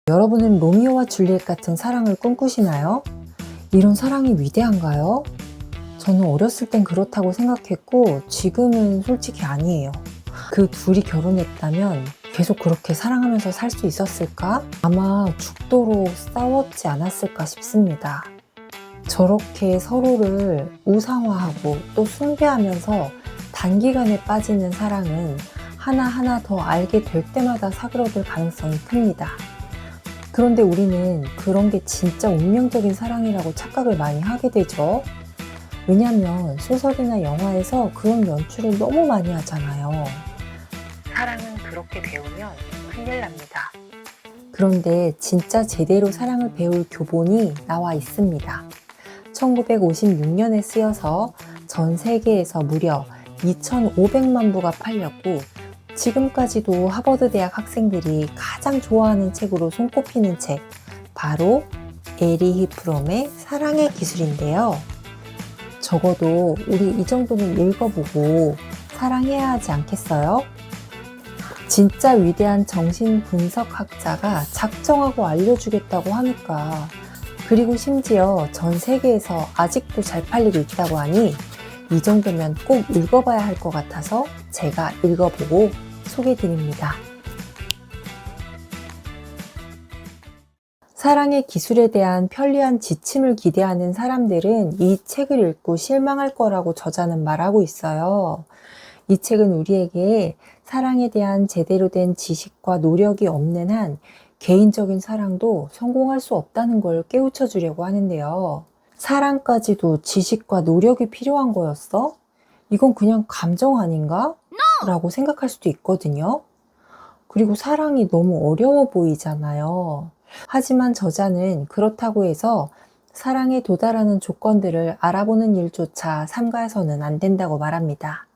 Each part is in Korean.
여러분은 로미오와 줄리엣 같은 사랑을 꿈꾸시나요? 이런 사랑이 위대한가요? 저는 어렸을 땐 그렇다고 생각했고 지금은 솔직히 아니에요. 그 둘이 결혼했다면 계속 그렇게 사랑하면서 살 수 있었을까? 아마 죽도록 싸웠지 않았을까 싶습니다. 저렇게 서로를 우상화하고 또 숭배하면서 단기간에 빠지는 사랑은 하나하나 더 알게 될 때마다 사그러들 가능성이 큽니다. 그런데 우리는 그런 게 진짜 운명적인 사랑이라고 착각을 많이 하게 되죠. 왜냐면 소설이나 영화에서 그런 연출을 너무 많이 하잖아요. 사랑은 그렇게 배우면 큰일 납니다. 그런데 진짜 제대로 사랑을 배울 교본이 나와 있습니다. 1956년에 쓰여서 전 세계에서 무려 2,500만 부가 팔렸고 지금까지도 하버드 대학 학생들이 가장 좋아하는 책으로 손꼽히는 책, 바로 에리히 프롬의 사랑의 기술인데요. 적어도 우리 이 정도는 읽어보고 사랑해야 하지 않겠어요? 진짜 위대한 정신분석학자가 작정하고 알려주겠다고 하니까, 그리고 심지어 전 세계에서 아직도 잘 팔리고 있다고 하니 이 정도면 꼭 읽어봐야 할 것 같아서 제가 읽어보고 소개드립니다. 사랑의 기술에 대한 편리한 지침을 기대하는 사람들은 이 책을 읽고 실망할 거라고 저자는 말하고 있어요. 이 책은 우리에게 사랑에 대한 제대로 된 지식과 노력이 없는 한 개인적인 사랑도 성공할 수 없다는 걸 깨우쳐 주려고 하는데요. 사랑까지도 지식과 노력이 필요한 거였어? 이건 그냥 감정 아닌가? 라고 생각할 수도 있거든요. 그리고 사랑이 너무 어려워 보이잖아요. 하지만 저자는 그렇다고 해서 사랑에 도달하는 조건들을 알아보는 일조차 삼가해서는 안 된다고 말합니다.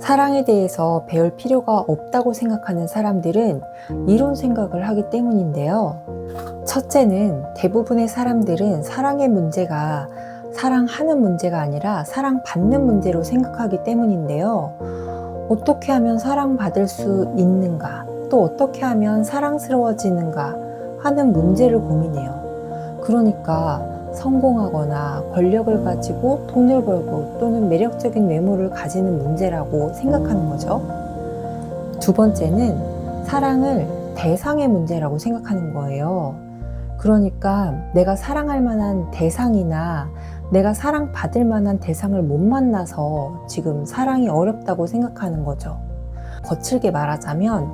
사랑에 대해서 배울 필요가 없다고 생각하는 사람들은 이런 생각을 하기 때문인데요. 첫째는 대부분의 사람들은 사랑의 문제가 사랑하는 문제가 아니라 사랑받는 문제로 생각하기 때문인데요. 어떻게 하면 사랑받을 수 있는가, 또 어떻게 하면 사랑스러워지는가 하는 문제를 고민해요. 그러니까 성공하거나 권력을 가지고 돈을 벌고 또는 매력적인 외모를 가지는 문제라고 생각하는 거죠. 두 번째는 사랑을 대상의 문제라고 생각하는 거예요. 그러니까 내가 사랑할 만한 대상이나 내가 사랑받을 만한 대상을 못 만나서 지금 사랑이 어렵다고 생각하는 거죠. 거칠게 말하자면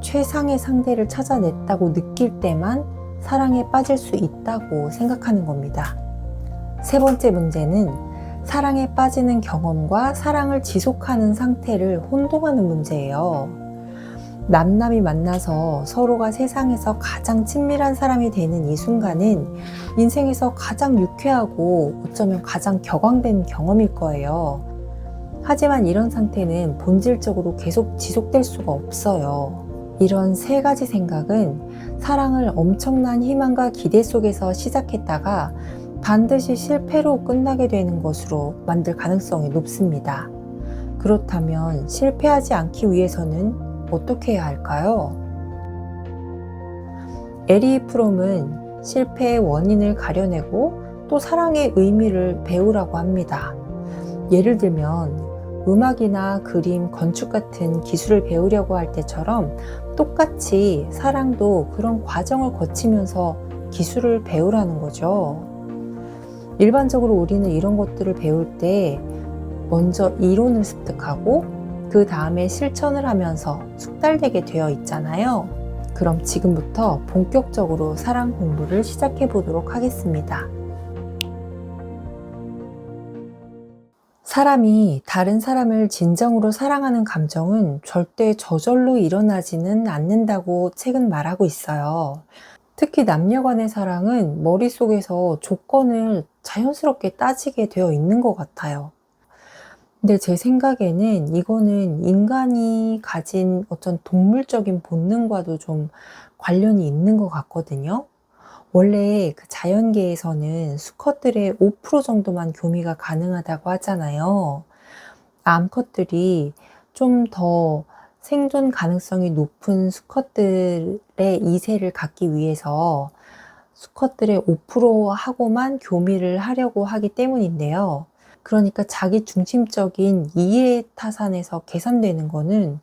최상의 상대를 찾아냈다고 느낄 때만 사랑에 빠질 수 있다고 생각하는 겁니다. 세 번째 문제는 사랑에 빠지는 경험과 사랑을 지속하는 상태를 혼동하는 문제예요. 남남이 만나서 서로가 세상에서 가장 친밀한 사람이 되는 이 순간은 인생에서 가장 유쾌하고 어쩌면 가장 격앙된 경험일 거예요. 하지만 이런 상태는 본질적으로 계속 지속될 수가 없어요. 이런 세 가지 생각은 사랑을 엄청난 희망과 기대 속에서 시작했다가 반드시 실패로 끝나게 되는 것으로 만들 가능성이 높습니다. 그렇다면 실패하지 않기 위해서는 어떻게 해야 할까요? 에리히 프롬은 실패의 원인을 가려내고 또 사랑의 의미를 배우라고 합니다. 예를 들면 음악이나 그림, 건축 같은 기술을 배우려고 할 때처럼 똑같이 사랑도 그런 과정을 거치면서 기술을 배우라는 거죠. 일반적으로 우리는 이런 것들을 배울 때 먼저 이론을 습득하고 그 다음에 실천을 하면서 숙달되게 되어 있잖아요. 그럼 지금부터 본격적으로 사랑 공부를 시작해 보도록 하겠습니다. 사람이 다른 사람을 진정으로 사랑하는 감정은 절대 저절로 일어나지는 않는다고 책은 말하고 있어요. 특히 남녀 간의 사랑은 머릿속에서 조건을 자연스럽게 따지게 되어 있는 것 같아요. 근데 제 생각에는 이거는 인간이 가진 어떤 동물적인 본능과도 좀 관련이 있는 것 같거든요. 원래 그 자연계에서는 수컷들의 5% 정도만 교미가 가능하다고 하잖아요. 암컷들이 좀 더 생존 가능성이 높은 수컷들의 이세를 갖기 위해서 수컷들의 5%하고만 교미를 하려고 하기 때문인데요. 그러니까 자기 중심적인 이해 타산에서 개선되는 거는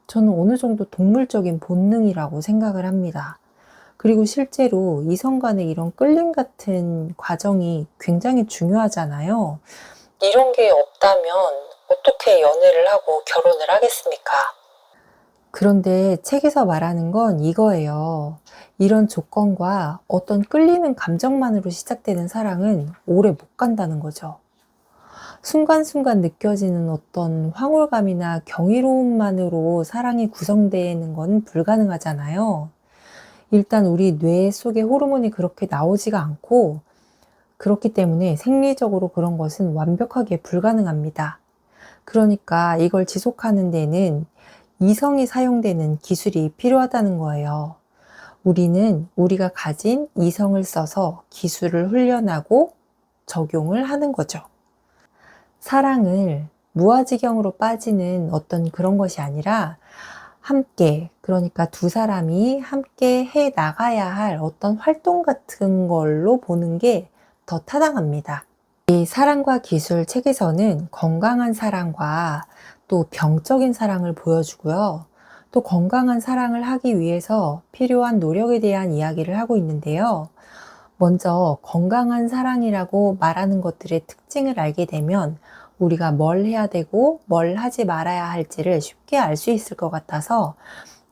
저는 어느 정도 동물적인 본능이라고 생각을 합니다. 그리고 실제로 이성 간의 이런 끌림 같은 과정이 굉장히 중요하잖아요. 이런 게 없다면 어떻게 연애를 하고 결혼을 하겠습니까? 그런데 책에서 말하는 건 이거예요. 이런 조건과 어떤 끌리는 감정만으로 시작되는 사랑은 오래 못 간다는 거죠. 순간순간 느껴지는 어떤 황홀감이나 경이로움만으로 사랑이 구성되는 건 불가능하잖아요. 일단 우리 뇌 속의 호르몬이 그렇게 나오지가 않고, 그렇기 때문에 생리적으로 그런 것은 완벽하게 불가능합니다. 그러니까 이걸 지속하는 데는 이성이 사용되는 기술이 필요하다는 거예요. 우리는 우리가 가진 이성을 써서 기술을 훈련하고 적용을 하는 거죠. 사랑을 무아지경으로 빠지는 어떤 그런 것이 아니라 함께, 그러니까 두 사람이 함께 해 나가야 할 어떤 활동 같은 걸로 보는 게 더 타당합니다. 이 사랑과 기술 책에서는 건강한 사랑과 또 병적인 사랑을 보여주고요. 또 건강한 사랑을 하기 위해서 필요한 노력에 대한 이야기를 하고 있는데요. 먼저 건강한 사랑이라고 말하는 것들의 특징을 알게 되면 우리가 뭘 해야 되고 뭘 하지 말아야 할지를 쉽게 알 수 있을 것 같아서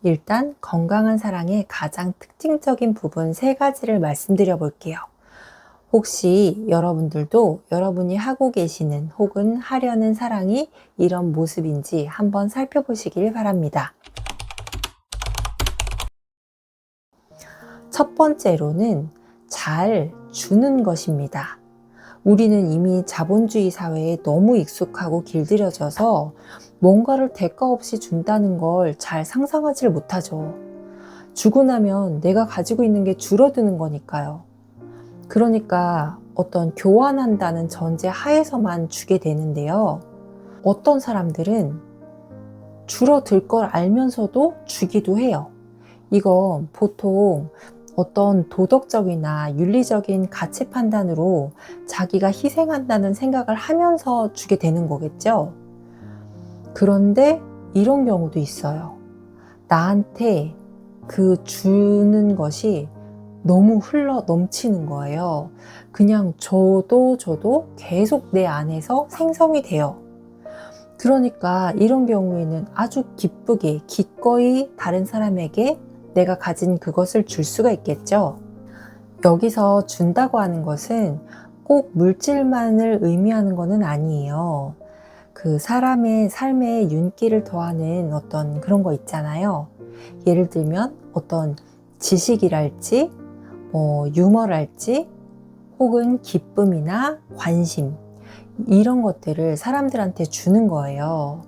일단 건강한 사랑의 가장 특징적인 부분 3가지를 말씀드려 볼게요. 혹시 여러분들도 여러분이 하고 계시는 혹은 하려는 사랑이 이런 모습인지 한번 살펴보시길 바랍니다. 첫 번째로는 잘 주는 것입니다. 우리는 이미 자본주의 사회에 너무 익숙하고 길들여져서 뭔가를 대가 없이 준다는 걸 잘 상상하지를 못하죠. 주고 나면 내가 가지고 있는 게 줄어드는 거니까요. 그러니까 어떤 교환한다는 전제 하에서만 주게 되는데요. 어떤 사람들은 줄어들 걸 알면서도 주기도 해요. 이건 보통 어떤 도덕적이나 윤리적인 가치 판단으로 자기가 희생한다는 생각을 하면서 주게 되는 거겠죠. 그런데 이런 경우도 있어요. 나한테 그 주는 것이 너무 흘러 넘치는 거예요. 그냥 줘도 계속 내 안에서 생성이 돼요. 그러니까 이런 경우에는 아주 기쁘게 기꺼이 다른 사람에게 내가 가진 그것을 줄 수가 있겠죠. 여기서 준다고 하는 것은 꼭 물질만을 의미하는 것은 아니에요. 그 사람의 삶에 윤기를 더하는 어떤 그런 거 있잖아요. 예를 들면 어떤 지식이랄지 유머랄지 혹은 기쁨이나 관심 이런 것들을 사람들한테 주는 거예요.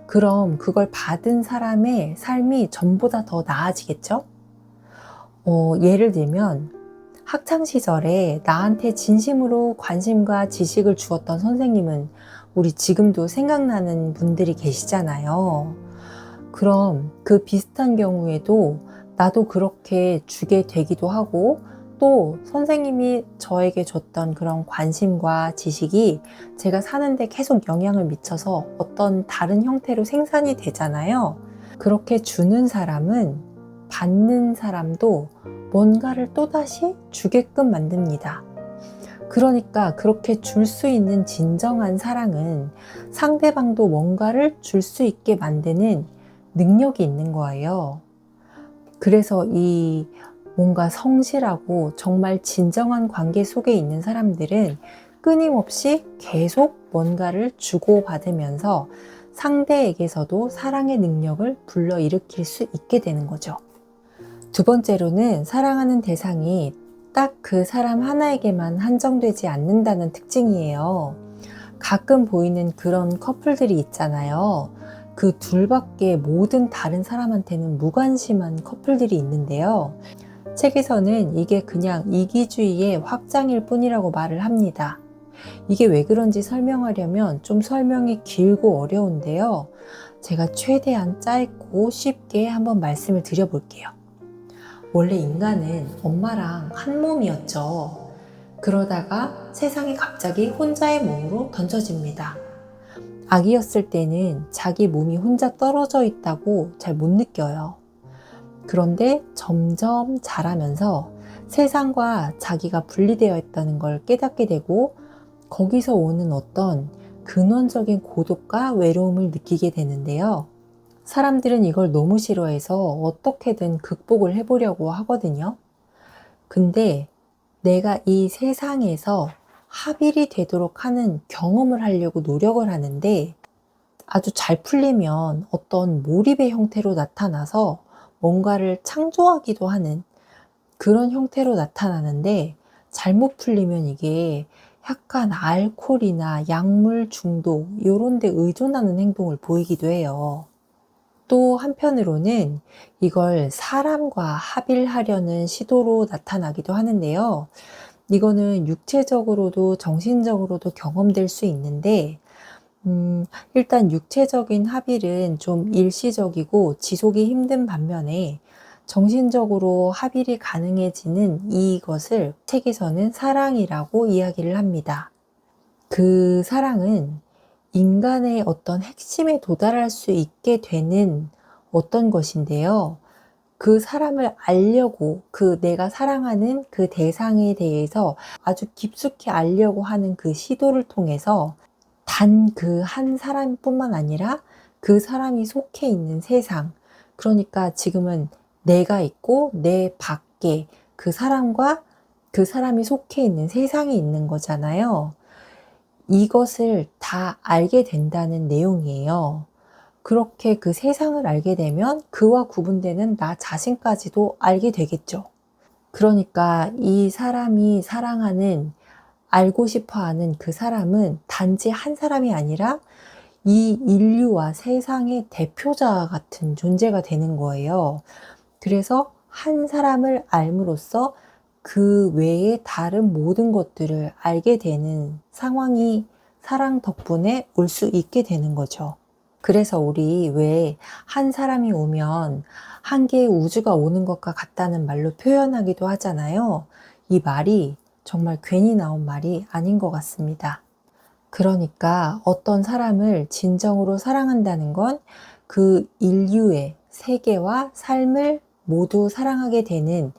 그럼 그걸 받은 사람의 삶이 전보다 더 나아지겠죠? 예를 들면 학창시절에 나한테 진심으로 관심과 지식을 주었던 선생님은 우리 지금도 생각나는 분들이 계시잖아요. 그럼 그 비슷한 경우에도 나도 그렇게 주게 되기도 하고 또 선생님이 저에게 줬던 그런 관심과 지식이 제가 사는데 계속 영향을 미쳐서 어떤 다른 형태로 생산이 되잖아요. 그렇게 주는 사람은 받는 사람도 뭔가를 또다시 주게끔 만듭니다. 그러니까 그렇게 줄 수 있는 진정한 사랑은 상대방도 뭔가를 줄 수 있게 만드는 능력이 있는 거예요. 그래서 이 뭔가 성실하고 정말 진정한 관계 속에 있는 사람들은 끊임없이 계속 뭔가를 주고받으면서 상대에게서도 사랑의 능력을 불러일으킬 수 있게 되는 거죠. 두 번째로는 사랑하는 대상이 딱 그 사람 하나에게만 한정되지 않는다는 특징이에요. 가끔 보이는 그런 커플들이 있잖아요. 그 둘밖에 모든 다른 사람한테는 무관심한 커플들이 있는데요. 책에서는 이게 그냥 이기주의의 확장일 뿐이라고 말을 합니다. 이게 왜 그런지 설명하려면 좀 설명이 길고 어려운데요. 제가 최대한 짧고 쉽게 한번 말씀을 드려볼게요. 원래 인간은 엄마랑 한 몸이었죠. 그러다가 세상에 갑자기 혼자의 몸으로 던져집니다. 아기였을 때는 자기 몸이 혼자 떨어져 있다고 잘 못 느껴요. 그런데 점점 자라면서 세상과 자기가 분리되어 있다는 걸 깨닫게 되고 거기서 오는 어떤 근원적인 고독과 외로움을 느끼게 되는데요. 사람들은 이걸 너무 싫어해서 어떻게든 극복을 해보려고 하거든요. 근데 내가 이 세상에서 합일이 되도록 하는 경험을 하려고 노력을 하는데 아주 잘 풀리면 어떤 몰입의 형태로 나타나서 뭔가를 창조하기도 하는 그런 형태로 나타나는데 잘못 풀리면 이게 약간 알코올이나 약물 중독 이런 데 의존하는 행동을 보이기도 해요. 또 한편으로는 이걸 사람과 합일하려는 시도로 나타나기도 하는데요. 이거는 육체적으로도 정신적으로도 경험될 수 있는데 일단 육체적인 합일은 좀 일시적이고 지속이 힘든 반면에 정신적으로 합일이 가능해지는 이것을 책에서는 사랑이라고 이야기를 합니다. 그 사랑은 인간의 어떤 핵심에 도달할 수 있게 되는 어떤 것인데요. 그 사람을 알려고 내가 사랑하는 그 대상에 대해서 아주 깊숙이 알려고 하는 그 시도를 통해서 단 그 한 사람뿐만 아니라 그 사람이 속해 있는 세상, 그러니까 지금은 내가 있고 내 밖에 그 사람과 그 사람이 속해 있는 세상이 있는 거잖아요. 이것을 다 알게 된다는 내용이에요. 그렇게 그 세상을 알게 되면 그와 구분되는 나 자신까지도 알게 되겠죠. 그러니까 이 사람이 사랑하는, 알고 싶어 하는 그 사람은 단지 한 사람이 아니라 이 인류와 세상의 대표자 같은 존재가 되는 거예요. 그래서 한 사람을 알므로써 그 외에 다른 모든 것들을 알게 되는 상황이 사랑 덕분에 올 수 있게 되는 거죠. 그래서 우리 왜 한 사람이 오면 한 개의 우주가 오는 것과 같다는 말로 표현하기도 하잖아요. 이 말이 정말 괜히 나온 말이 아닌 것 같습니다. 그러니까 어떤 사람을 진정으로 사랑한다는 건 그 인류의 세계와 삶을 모두 사랑하게 되는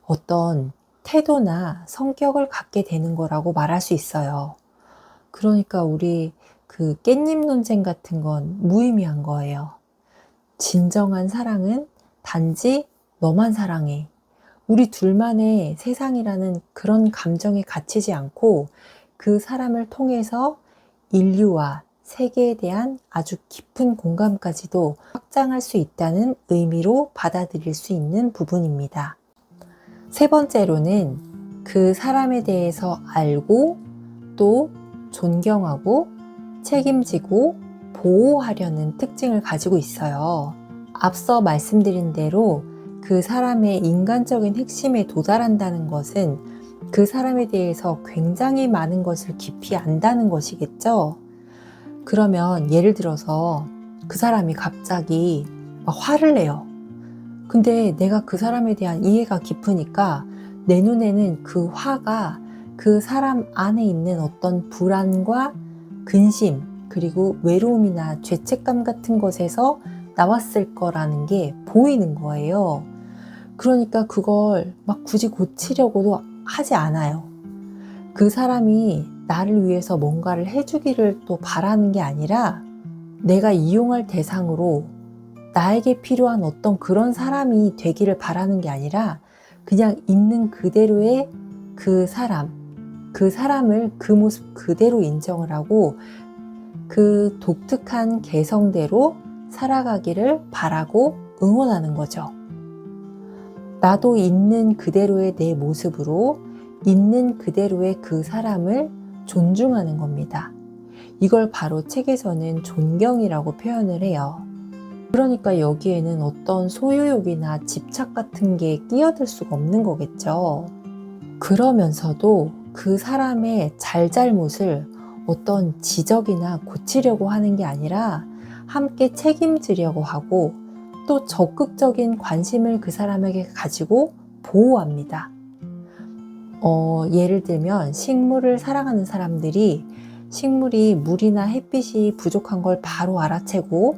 어떤 태도나 성격을 갖게 되는 거라고 말할 수 있어요. 그러니까 우리 그 깻잎 논쟁 같은 건 무의미한 거예요. 진정한 사랑은 단지 너만 사랑해. 우리 둘만의 세상이라는 그런 감정에 갇히지 않고 그 사람을 통해서 인류와 세계에 대한 아주 깊은 공감까지도 확장할 수 있다는 의미로 받아들일 수 있는 부분입니다. 세 번째로는 그 사람에 대해서 알고 또 존경하고 책임지고 보호하려는 특징을 가지고 있어요. 앞서 말씀드린 대로 그 사람의 인간적인 핵심에 도달한다는 것은 그 사람에 대해서 굉장히 많은 것을 깊이 안다는 것이겠죠. 그러면 예를 들어서 그 사람이 갑자기 막 화를 내요. 근데 내가 그 사람에 대한 이해가 깊으니까 내 눈에는 그 화가 그 사람 안에 있는 어떤 불안과 근심, 그리고 외로움이나 죄책감 같은 것에서 나왔을 거라는 게 보이는 거예요. 그러니까 그걸 막 굳이 고치려고도 하지 않아요. 그 사람이 나를 위해서 뭔가를 해주기를 또 바라는 게 아니라 내가 이용할 대상으로 나에게 필요한 어떤 그런 사람이 되기를 바라는 게 아니라 그냥 있는 그대로의 그 사람을 그 모습 그대로 인정을 하고 그 독특한 개성대로 살아가기를 바라고 응원하는 거죠. 나도 있는 그대로의 내 모습으로 있는 그대로의 그 사람을 존중하는 겁니다. 이걸 바로 책에서는 존경이라고 표현을 해요. 그러니까 여기에는 어떤 소유욕이나 집착 같은 게 끼어들 수가 없는 거겠죠. 그러면서도 그 사람의 잘잘못을 어떤 지적이나 고치려고 하는 게 아니라 함께 책임지려고 하고 또 적극적인 관심을 그 사람에게 가지고 보호합니다. 예를 들면 식물을 사랑하는 사람들이 식물이 물이나 햇빛이 부족한 걸 바로 알아채고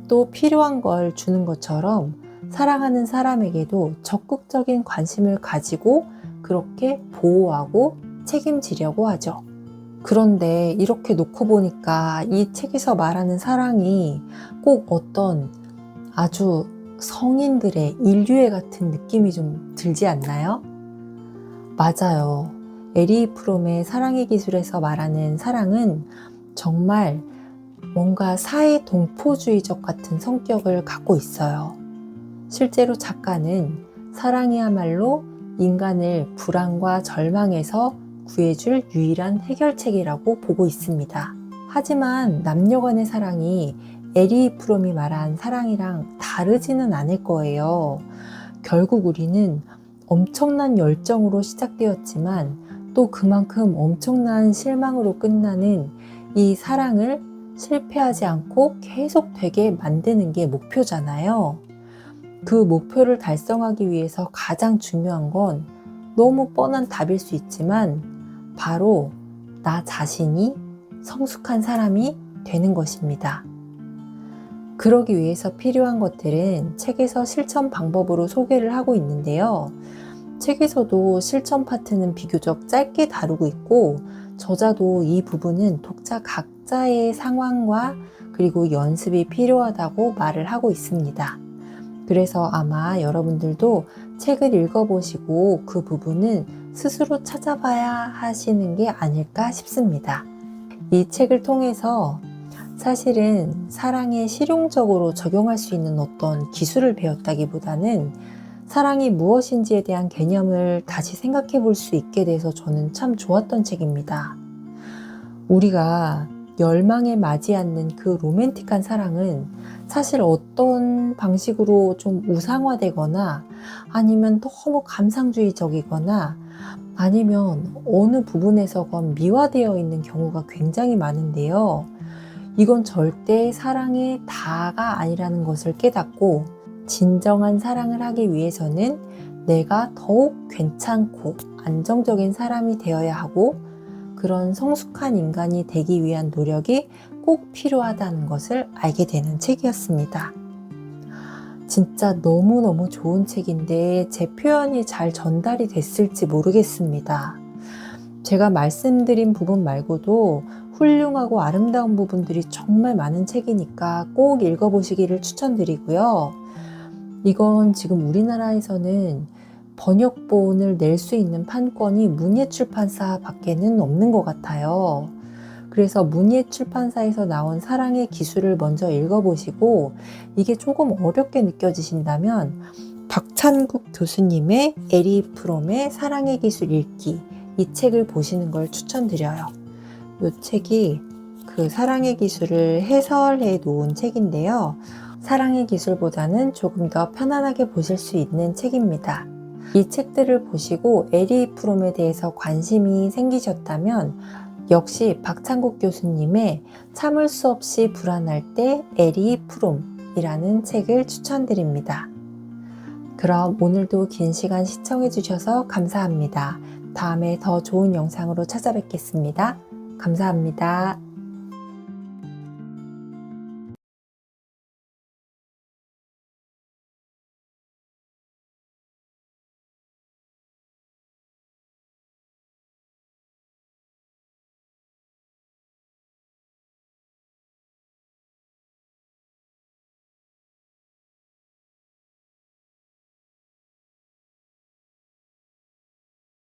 또 필요한 걸 주는 것처럼 사랑하는 사람에게도 적극적인 관심을 가지고 그렇게 보호하고 책임지려고 하죠. 그런데 이렇게 놓고 보니까 이 책에서 말하는 사랑이 꼭 어떤 아주 성인들의 인류애 같은 느낌이 좀 들지 않나요? 맞아요. 에리 프롬의 사랑의 기술에서 말하는 사랑은 정말 뭔가 사회 동포주의적 같은 성격을 갖고 있어요. 실제로 작가는 사랑이야말로 인간을 불안과 절망에서 구해줄 유일한 해결책이라고 보고 있습니다. 하지만 남녀 간의 사랑이 에리 프롬이 말한 사랑이랑 다르지는 않을 거예요. 결국 우리는 엄청난 열정으로 시작되었지만 또 그만큼 엄청난 실망으로 끝나는 이 사랑을 실패하지 않고 계속 되게 만드는 게 목표잖아요. 그 목표를 달성하기 위해서 가장 중요한 건 너무 뻔한 답일 수 있지만 바로 나 자신이 성숙한 사람이 되는 것입니다. 그러기 위해서 필요한 것들은 책에서 실천 방법으로 소개를 하고 있는데요. 책에서도 실천 파트는 비교적 짧게 다루고 있고 저자도 이 부분은 독자 각자의 상황과 그리고 연습이 필요하다고 말을 하고 있습니다. 그래서 아마 여러분들도 책을 읽어보시고 그 부분은 스스로 찾아봐야 하시는 게 아닐까 싶습니다. 이 책을 통해서 사실은 사랑에 실용적으로 적용할 수 있는 어떤 기술을 배웠다기보다는 사랑이 무엇인지에 대한 개념을 다시 생각해 볼 수 있게 돼서 저는 참 좋았던 책입니다. 우리가 열망에 맞지 않는 그 로맨틱한 사랑은 사실 어떤 방식으로 좀 우상화되거나 아니면 너무 감상주의적이거나 아니면 어느 부분에서건 미화되어 있는 경우가 굉장히 많은데요. 이건 절대 사랑의 다가 아니라는 것을 깨닫고 진정한 사랑을 하기 위해서는 내가 더욱 괜찮고 안정적인 사람이 되어야 하고 그런 성숙한 인간이 되기 위한 노력이 꼭 필요하다는 것을 알게 되는 책이었습니다. 진짜 너무너무 좋은 책인데 제 표현이 잘 전달이 됐을지 모르겠습니다. 제가 말씀드린 부분 말고도 훌륭하고 아름다운 부분들이 정말 많은 책이니까 꼭 읽어보시기를 추천드리고요. 이건 지금 우리나라에서는 번역본을 낼 수 있는 판권이 문예출판사 밖에는 없는 것 같아요. 그래서 문예출판사에서 나온 사랑의 기술을 먼저 읽어보시고 이게 조금 어렵게 느껴지신다면 박찬국 교수님의 에리 프롬의 사랑의 기술 읽기 이 책을 보시는 걸 추천드려요. 이 책이 그 사랑의 기술을 해설해 놓은 책인데요. 사랑의 기술보다는 조금 더 편안하게 보실 수 있는 책입니다. 이 책들을 보시고 에리 프롬에 대해서 관심이 생기셨다면 역시 박찬국 교수님의 참을 수 없이 불안할 때 에리 프롬이라는 책을 추천드립니다. 그럼 오늘도 긴 시간 시청해 주셔서 감사합니다. 다음에 더 좋은 영상으로 찾아뵙겠습니다. 감사합니다.